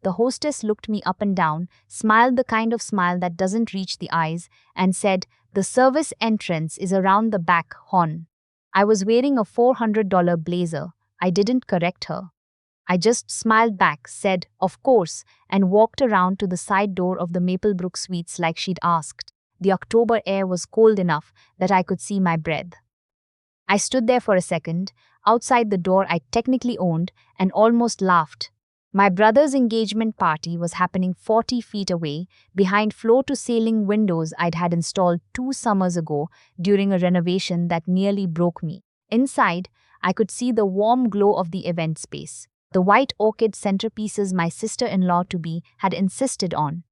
The hostess looked me up and down, smiled the kind of smile that doesn't reach the eyes, and said, "The service entrance is around the back, hon." I was wearing a $400 blazer. I didn't correct her. I just smiled back, said, "Of course," and walked around to the side door of the Maplebrook Suites like she'd asked. The October air was cold enough that I could see my breath. I stood there for a second, outside the door I technically owned, and almost laughed. My brother's engagement party was happening 40 feet away, behind floor-to-ceiling windows I'd had installed 2 summers ago during a renovation that nearly broke me. Inside, I could see the warm glow of the event space, the white orchid centerpieces my sister-in-law-to-be had insisted on.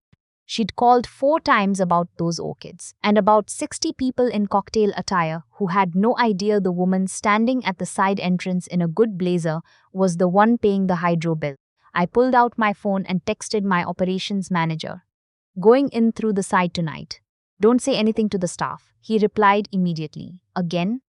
She'd called 4 times about those orchids, and about 60 people in cocktail attire who had no idea the woman standing at the side entrance in a good blazer was the one paying the hydro bill. I pulled out my phone and texted my operations manager. "Going in through the side tonight. Don't say anything to the staff." He replied immediately. "Again?"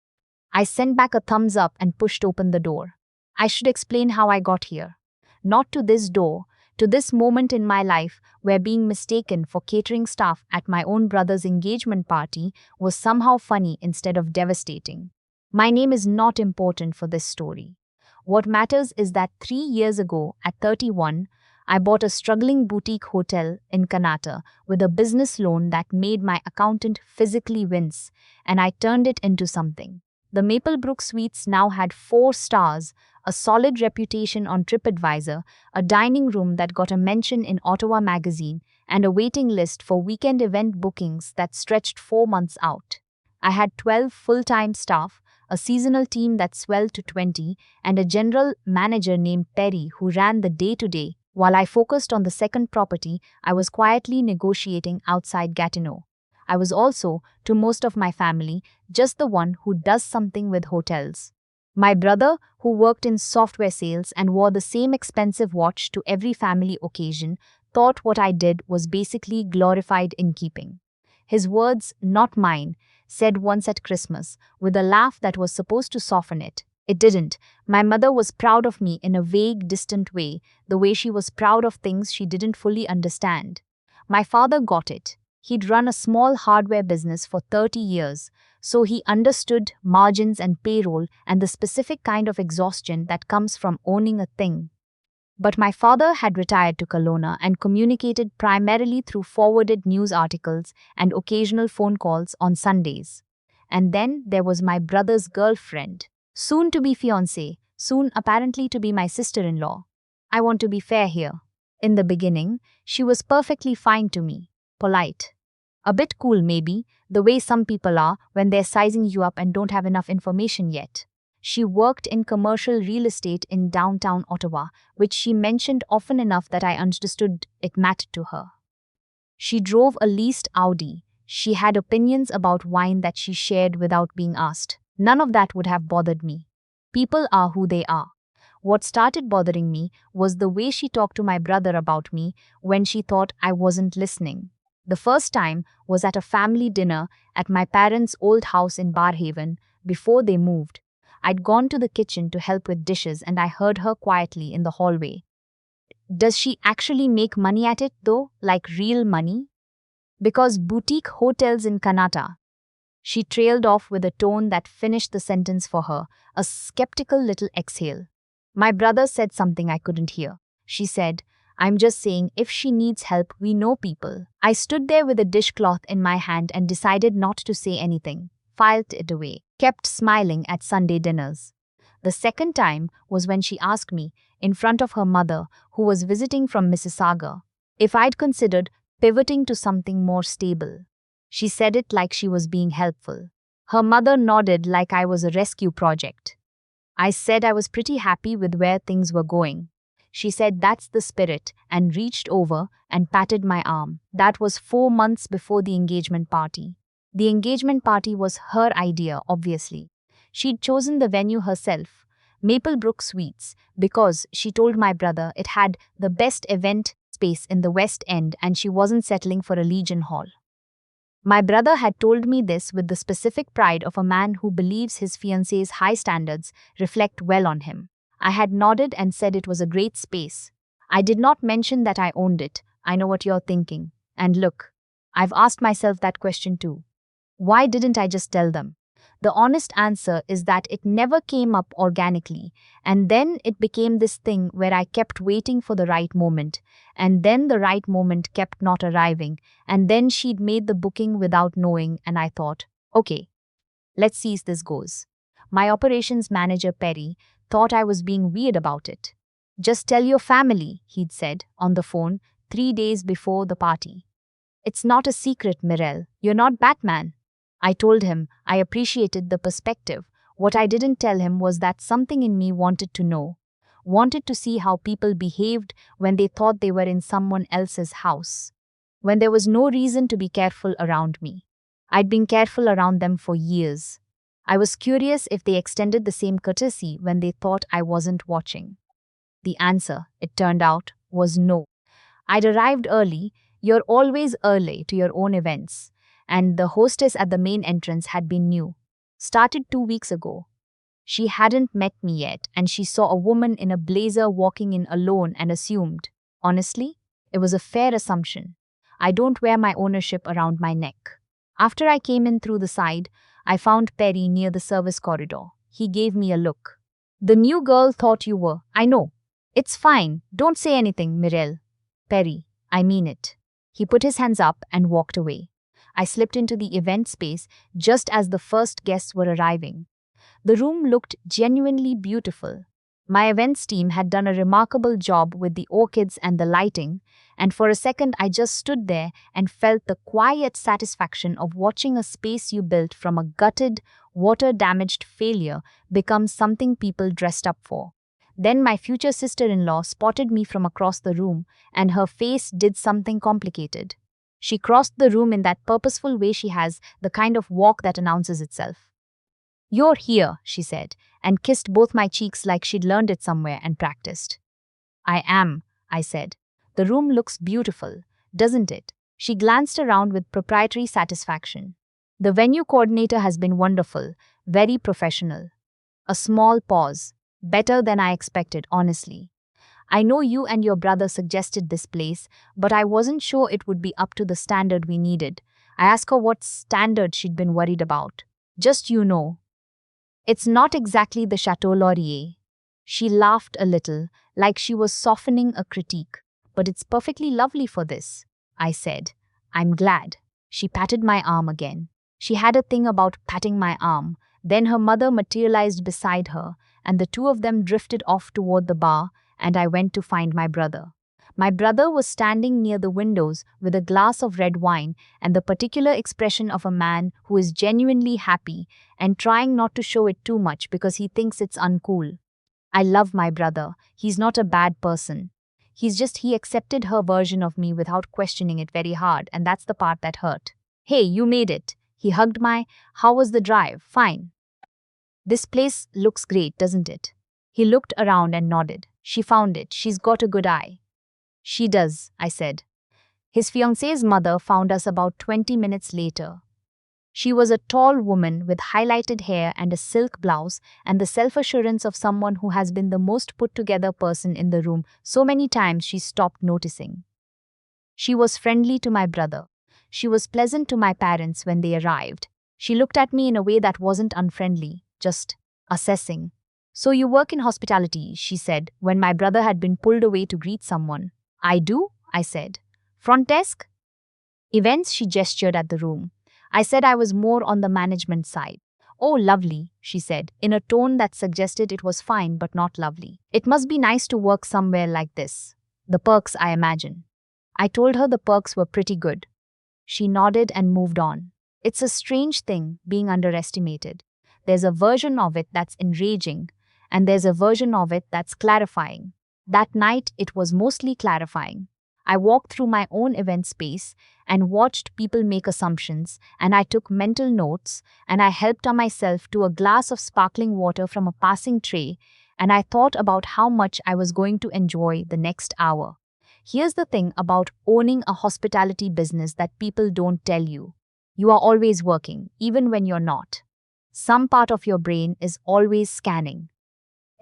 I sent back a thumbs up and pushed open the door. I should explain how I got here. Not to this door, to this moment in my life where being mistaken for catering staff at my own brother's engagement party was somehow funny instead of devastating. My name is not important for this story. What matters is that 3 years ago, at 31, I bought a struggling boutique hotel in Kanata with a business loan that made my accountant physically wince, and I turned it into something. The Maplebrook Suites now had 4 stars, a solid reputation on TripAdvisor, a dining room that got a mention in Ottawa Magazine, and a waiting list for weekend event bookings that stretched 4 months out. I had 12 full-time staff, a seasonal team that swelled to 20, and a general manager named Perry who ran the day-to-day. While I focused on the second property, I was quietly negotiating outside Gatineau. I was also, to most of my family, just the one who does something with hotels. My brother, who worked in software sales and wore the same expensive watch to every family occasion, thought what I did was basically glorified innkeeping. His words, not mine, said once at Christmas, with a laugh that was supposed to soften it. It didn't. My mother was proud of me in a vague, distant way, the way she was proud of things she didn't fully understand. My father got it. He'd run a small hardware business for 30 years, so he understood margins and payroll and the specific kind of exhaustion that comes from owning a thing. But my father had retired to Kelowna and communicated primarily through forwarded news articles and occasional phone calls on Sundays. And then there was my brother's girlfriend, soon to be fiancée, soon apparently to be my sister-in-law. I want to be fair here. In the beginning, she was perfectly fine to me, polite. A bit cool maybe, the way some people are when they're sizing you up and don't have enough information yet. She worked in commercial real estate in downtown Ottawa, which she mentioned often enough that I understood it mattered to her. She drove a leased Audi. She had opinions about wine that she shared without being asked. None of that would have bothered me. People are who they are. What started bothering me was the way she talked to my brother about me when she thought I wasn't listening. The first time was at a family dinner at my parents' old house in Barhaven before they moved. I'd gone to the kitchen to help with dishes and I heard her quietly in the hallway. "Does she actually make money at it though? Like real money?" "Because boutique hotels in Kanata." She trailed off with a tone that finished the sentence for her, a skeptical little exhale. My brother said something I couldn't hear. She said, "I'm just saying if she needs help, we know people." I stood there with a dishcloth in my hand and decided not to say anything. Filed it away, kept smiling at Sunday dinners. The second time was when she asked me, in front of her mother, who was visiting from Mississauga, if I'd considered pivoting to something more stable. She said it like she was being helpful. Her mother nodded like I was a rescue project. I said I was pretty happy with where things were going. She said that's the spirit and reached over and patted my arm. That was 4 months before the engagement party. The engagement party was her idea, obviously. She'd chosen the venue herself, Maplebrook Suites, because she told my brother it had the best event space in the West End and she wasn't settling for a Legion Hall. My brother had told me this with the specific pride of a man who believes his fiancée's high standards reflect well on him. I had nodded and said it was a great space. I did not mention that I owned it. I know what you're thinking. And look, I've asked myself that question too. Why didn't I just tell them? The honest answer is that it never came up organically, and then it became this thing where I kept waiting for the right moment, and then the right moment kept not arriving, and then she'd made the booking without knowing, and I thought, okay, let's see if this goes. My operations manager, Perry, thought I was being weird about it. Just tell your family, he'd said on the phone 3 days before the party. It's not a secret, Mirel. You're not Batman. I told him I appreciated the perspective. What I didn't tell him was that something in me wanted to know, wanted to see how people behaved when they thought they were in someone else's house, when there was no reason to be careful around me. I'd been careful around them for years. I was curious if they extended the same courtesy when they thought I wasn't watching. The answer, it turned out, was no. I'd arrived early. You're always early to your own events. And the hostess at the main entrance had been new. Started 2 weeks ago. She hadn't met me yet, and she saw a woman in a blazer walking in alone and assumed. Honestly, it was a fair assumption. I don't wear my ownership around my neck. After I came in through the side, I found Perry near the service corridor. He gave me a look. The new girl thought you were. I know. It's fine. Don't say anything, Mirel. Perry, I mean it. He put his hands up and walked away. I slipped into the event space just as the first guests were arriving. The room looked genuinely beautiful. My events team had done a remarkable job with the orchids and the lighting, and for a second I just stood there and felt the quiet satisfaction of watching a space you built from a gutted, water-damaged failure become something people dressed up for. Then my future sister-in-law spotted me from across the room, and her face did something complicated. She crossed the room in that purposeful way she has, the kind of walk that announces itself. You're here, she said, and kissed both my cheeks like she'd learned it somewhere and practiced. I am, I said. The room looks beautiful, doesn't it? She glanced around with proprietary satisfaction. The venue coordinator has been wonderful, very professional. A small pause. Better than I expected, honestly. I know you and your brother suggested this place, but I wasn't sure it would be up to the standard we needed. I asked her what standard she'd been worried about. Just you know. It's not exactly the Chateau Laurier. She laughed a little, like she was softening a critique. But it's perfectly lovely for this, I said. I'm glad. She patted my arm again. She had a thing about patting my arm. Then her mother materialized beside her, and the two of them drifted off toward the bar, and I went to find my brother. My brother was standing near the windows with a glass of red wine and the particular expression of a man who is genuinely happy and trying not to show it too much because he thinks it's uncool. I love my brother. He's not a bad person. He accepted her version of me without questioning it very hard, and that's the part that hurt. Hey, you made it. He hugged how was the drive? Fine. This place looks great, doesn't it? He looked around and nodded. She found it. She's got a good eye. She does, I said. His fiancée's mother found us about 20 minutes later. She was a tall woman with highlighted hair and a silk blouse and the self-assurance of someone who has been the most put-together person in the room so many times she stopped noticing. She was friendly to my brother. She was pleasant to my parents when they arrived. She looked at me in a way that wasn't unfriendly, just assessing. So you work in hospitality, she said, when my brother had been pulled away to greet someone. I do, I said. Front desk? Events, she gestured at the room. I said I was more on the management side. Oh, lovely, she said, in a tone that suggested it was fine but not lovely. It must be nice to work somewhere like this. The perks, I imagine. I told her the perks were pretty good. She nodded and moved on. It's a strange thing, being underestimated. There's a version of it that's enraging, and there's a version of it that's clarifying. That night, it was mostly clarifying. I walked through my own event space and watched people make assumptions, and I took mental notes, and I helped myself to a glass of sparkling water from a passing tray, and I thought about how much I was going to enjoy the next hour. Here's the thing about owning a hospitality business that people don't tell you. You are always working, even when you're not. Some part of your brain is always scanning.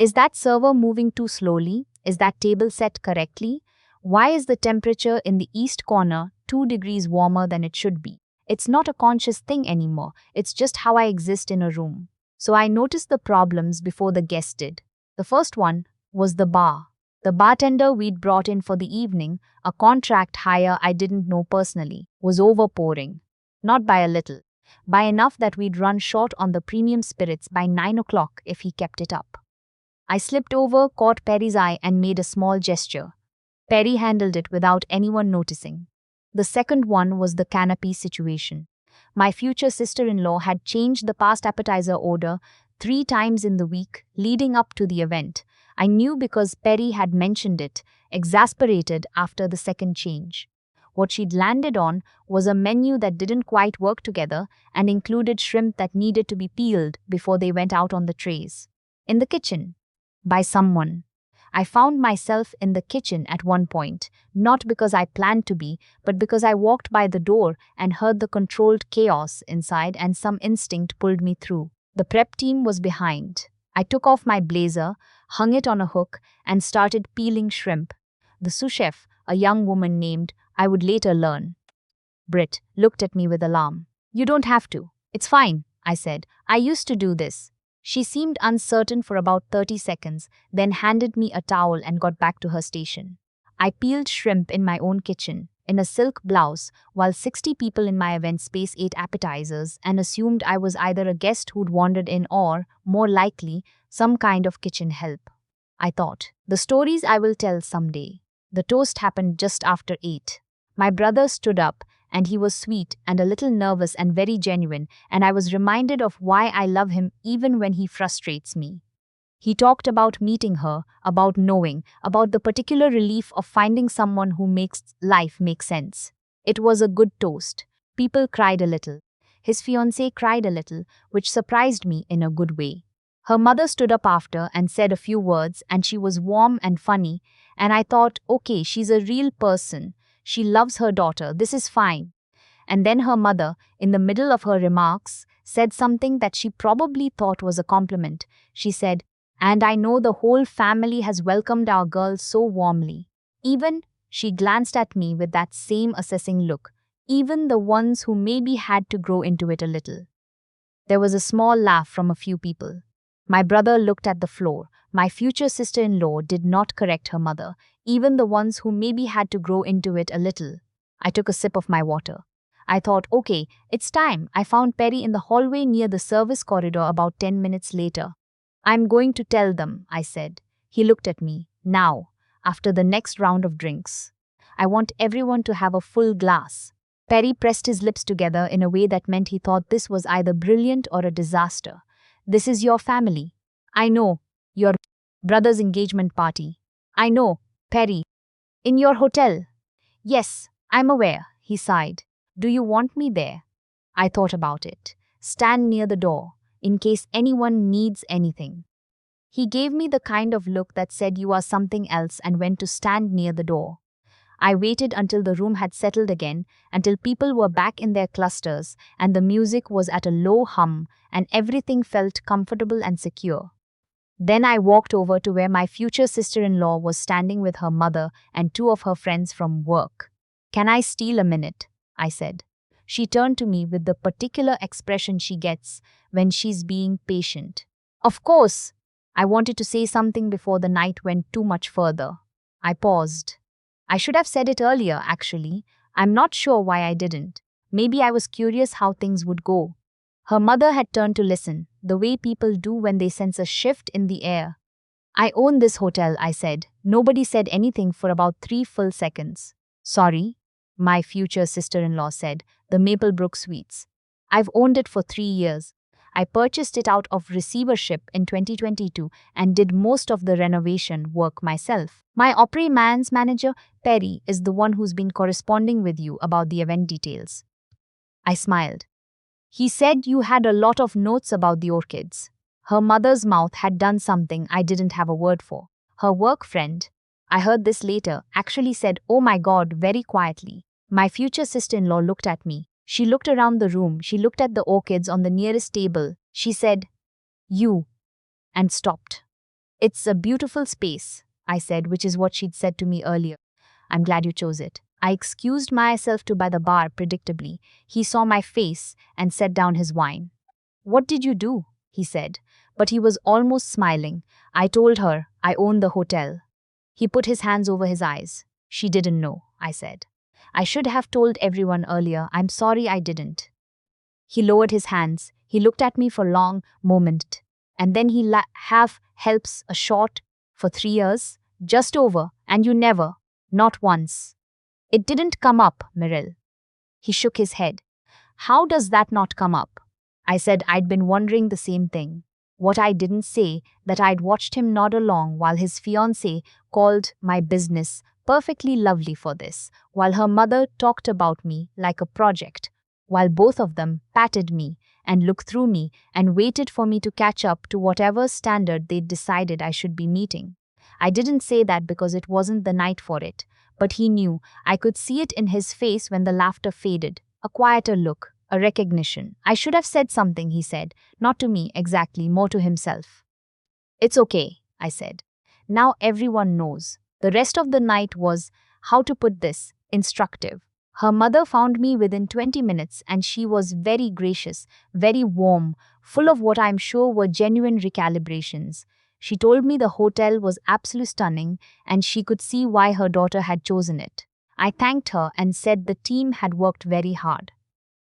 Is that server moving too slowly? Is that table set correctly? Why is the temperature in the east corner 2 degrees warmer than it should be? It's not a conscious thing anymore, it's just how I exist in a room. So I noticed the problems before the guest did. The first one was the bar. The bartender we'd brought in for the evening, a contract hire I didn't know personally, was overpouring. Not by a little, by enough that we'd run short on the premium spirits by 9 o'clock if he kept it up. I slipped over, caught Perry's eye, and made a small gesture. Perry handled it without anyone noticing. The second one was the canopy situation. My future sister-in-law had changed the past appetizer order 3 times in the week leading up to the event. I knew because Perry had mentioned it, exasperated after the second change. What she'd landed on was a menu that didn't quite work together and included shrimp that needed to be peeled before they went out on the trays. In the kitchen. By someone. I found myself in the kitchen at one point, not because I planned to be, but because I walked by the door and heard the controlled chaos inside and some instinct pulled me through. The prep team was behind. I took off my blazer, hung it on a hook, and started peeling shrimp. The sous chef, a young woman named, I would later learn, Brit, looked at me with alarm. You don't have to. It's fine, I said. I used to do this. She seemed uncertain for about 30 seconds, then handed me a towel and got back to her station. I peeled shrimp in my own kitchen, in a silk blouse, while 60 people in my event space ate appetizers and assumed I was either a guest who'd wandered in or, more likely, some kind of kitchen help. I thought, the stories I will tell someday. The toast happened just after 8. My brother stood up, and he was sweet and a little nervous and very genuine, and I was reminded of why I love him even when he frustrates me. He talked about meeting her, about knowing, about the particular relief of finding someone who makes life make sense. It was a good toast. People cried a little. His fiancée cried a little, which surprised me in a good way. Her mother stood up after and said a few words, and she was warm and funny, and I thought, okay, she's a real person. She loves her daughter, this is fine. And then her mother, in the middle of her remarks, said something that she probably thought was a compliment. She said, and I know the whole family has welcomed our girl so warmly. Even, she glanced at me with that same assessing look, even the ones who maybe had to grow into it a little. There was a small laugh from a few people. My brother looked at the floor. My future sister-in-law did not correct her mother, even the ones who maybe had to grow into it a little. I took a sip of my water. I thought, okay, it's time. I found Perry in the hallway near the service corridor about 10 minutes later. I'm going to tell them, I said. He looked at me. Now, after the next round of drinks. I want everyone to have a full glass. Perry pressed his lips together in a way that meant he thought this was either brilliant or a disaster. This is your family. I know. Your brother's engagement party. I know, Perry. In your hotel. Yes, I'm aware, he sighed. Do you want me there? I thought about it. Stand near the door, in case anyone needs anything. He gave me the kind of look that said you are something else and went to stand near the door. I waited until the room had settled again, until people were back in their clusters and the music was at a low hum and everything felt comfortable and secure. Then I walked over to where my future sister-in-law was standing with her mother and 2 of her friends from work. Can I steal a minute? I said. She turned to me with the particular expression she gets when she's being patient. Of course! I wanted to say something before the night went too much further. I paused. I should have said it earlier, actually. I'm not sure why I didn't. Maybe I was curious how things would go. Her mother had turned to listen, the way people do when they sense a shift in the air. I own this hotel, I said. Nobody said anything for about 3 full seconds. Sorry, my future sister-in-law said, the Maplebrook Suites. I've owned it for 3 years. I purchased it out of receivership in 2022 and did most of the renovation work myself. My operations manager, Perry, is the one who's been corresponding with you about the event details. I smiled. He said you had a lot of notes about the orchids. Her mother's mouth had done something I didn't have a word for. Her work friend, I heard this later, actually said, oh my God, very quietly. My future sister-in-law looked at me. She looked around the room. She looked at the orchids on the nearest table. She said, you, and stopped. It's a beautiful space, I said, which is what she'd said to me earlier. I'm glad you chose it. I excused myself to by the bar predictably. He saw my face and set down his wine. What did you do? He said, but he was almost smiling. I told her I owned the hotel. He put his hands over his eyes. She didn't know, I said. I should have told everyone earlier. I'm sorry I didn't. He lowered his hands. He looked at me for a long moment. And then he half helps a short for 3 years, just over, and you never, not once. It didn't come up, Mirel. He shook his head. How does that not come up? I said I'd been wondering the same thing. What I didn't say, that I'd watched him nod along while his fiancée called my business perfectly lovely for this, while her mother talked about me like a project, while both of them patted me and looked through me and waited for me to catch up to whatever standard they'd decided I should be meeting. I didn't say that because it wasn't the night for it, but he knew. I could see it in his face when the laughter faded, a quieter look, a recognition. I should have said something, he said, not to me exactly, more to himself. It's okay, I said. Now everyone knows. The rest of the night was, how to put this, instructive. Her mother found me within 20 minutes and she was very gracious, very warm, full of what I'm sure were genuine recalibrations. She told me the hotel was absolutely stunning and she could see why her daughter had chosen it. I thanked her and said the team had worked very hard.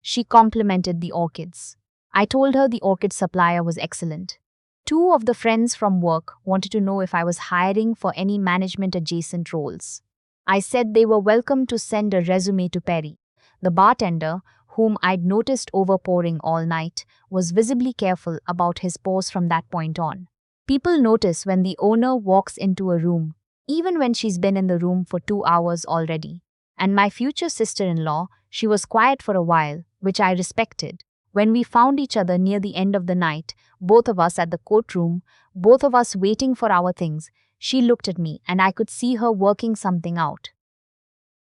She complimented the orchids. I told her the orchid supplier was excellent. 2 of the friends from work wanted to know if I was hiring for any management-adjacent roles. I said they were welcome to send a resume to Perry. The bartender, whom I'd noticed overpouring all night, was visibly careful about his pause from that point on. People notice when the owner walks into a room, even when she's been in the room for 2 hours already. And my future sister-in-law, she was quiet for a while, which I respected. When we found each other near the end of the night, both of us at the courtroom, both of us waiting for our things, she looked at me and I could see her working something out.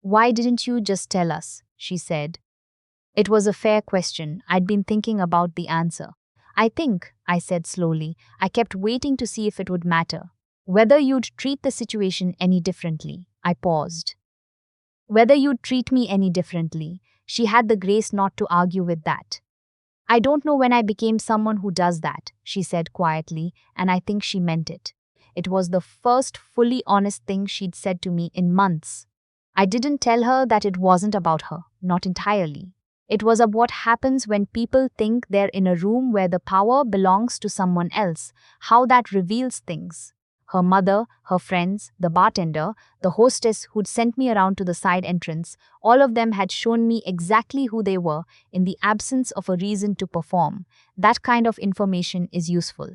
Why didn't you just tell us? She said. It was a fair question. I'd been thinking about the answer. I think, I said slowly, I kept waiting to see if it would matter. Whether you'd treat the situation any differently. I paused. Whether you'd treat me any differently. She had the grace not to argue with that. I don't know when I became someone who does that, she said quietly, and I think she meant it. It was the first fully honest thing she'd said to me in months. I didn't tell her that it wasn't about her, not entirely. It was about what happens when people think they're in a room where the power belongs to someone else, how that reveals things. Her mother, her friends, the bartender, the hostess who'd sent me around to the side entrance, all of them had shown me exactly who they were in the absence of a reason to perform. That kind of information is useful.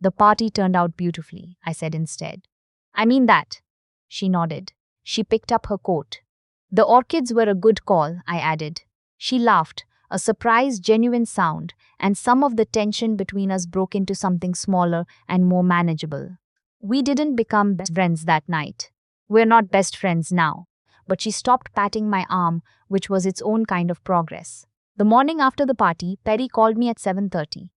The party turned out beautifully, I said instead. I mean that. She nodded. She picked up her coat. The orchids were a good call, I added. She laughed, a surprised, genuine sound, and some of the tension between us broke into something smaller and more manageable. We didn't become best friends that night. We're not best friends now. But she stopped patting my arm, which was its own kind of progress. The morning after the party, Perry called me at 7:30.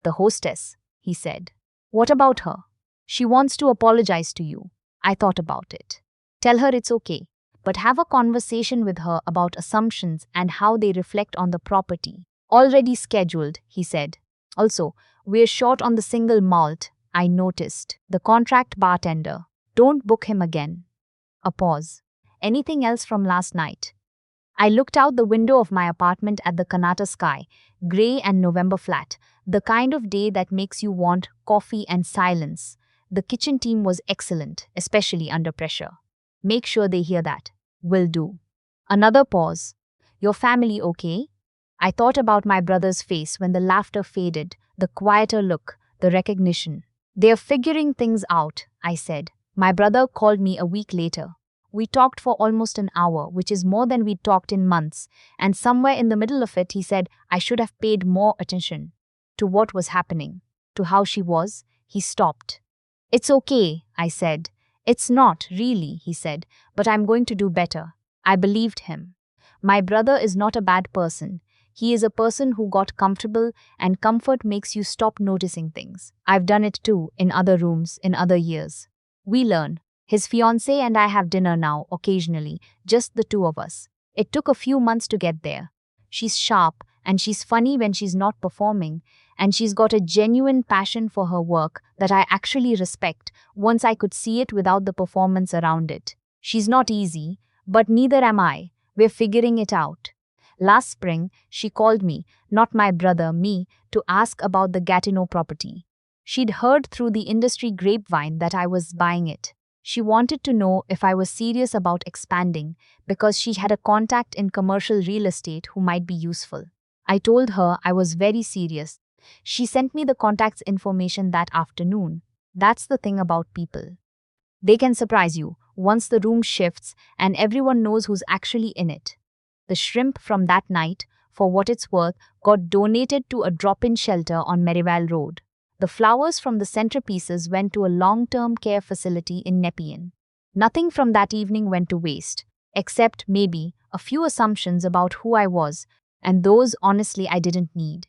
The hostess, he said. What about her? She wants to apologize to you. I thought about it. Tell her it's okay, but have a conversation with her about assumptions and how they reflect on the property. Already scheduled, he said. Also, we're short on the single malt, I noticed. The contract bartender. Don't book him again. A pause. Anything else from last night? I looked out the window of my apartment at the Kanata sky, grey and November flat, the kind of day that makes you want coffee and silence. The kitchen team was excellent, especially under pressure. Make sure they hear that. Will do. Another pause. Your family okay? I thought about my brother's face when the laughter faded, the quieter look, the recognition. They're figuring things out, I said. My brother called me a week later. We talked for almost an hour, which is more than we'd talked in months, and somewhere in the middle of it he said I should have paid more attention to what was happening, to how she was. He stopped. It's okay, I said. It's not, really, he said, but I'm going to do better. I believed him. My brother is not a bad person. He is a person who got comfortable, and comfort makes you stop noticing things. I've done it too, in other rooms, in other years. We learn. His fiancée and I have dinner now, occasionally, just the two of us. It took a few months to get there. She's sharp, and she's funny when she's not performing, and she's got a genuine passion for her work that I actually respect once I could see it without the performance around it. She's not easy, but neither am I. We're figuring it out. Last spring, she called me, not my brother, me, to ask about the Gatineau property. She'd heard through the industry grapevine that I was buying it. She wanted to know if I was serious about expanding because she had a contact in commercial real estate who might be useful. I told her I was very serious. She sent me the contact's information that afternoon. That's the thing about people. They can surprise you once the room shifts and everyone knows who's actually in it. The shrimp from that night, for what it's worth, got donated to a drop-in shelter on Merivale Road. The flowers from the centerpieces went to a long-term care facility in Nepean. Nothing from that evening went to waste, except maybe a few assumptions about who I was, and those honestly I didn't need.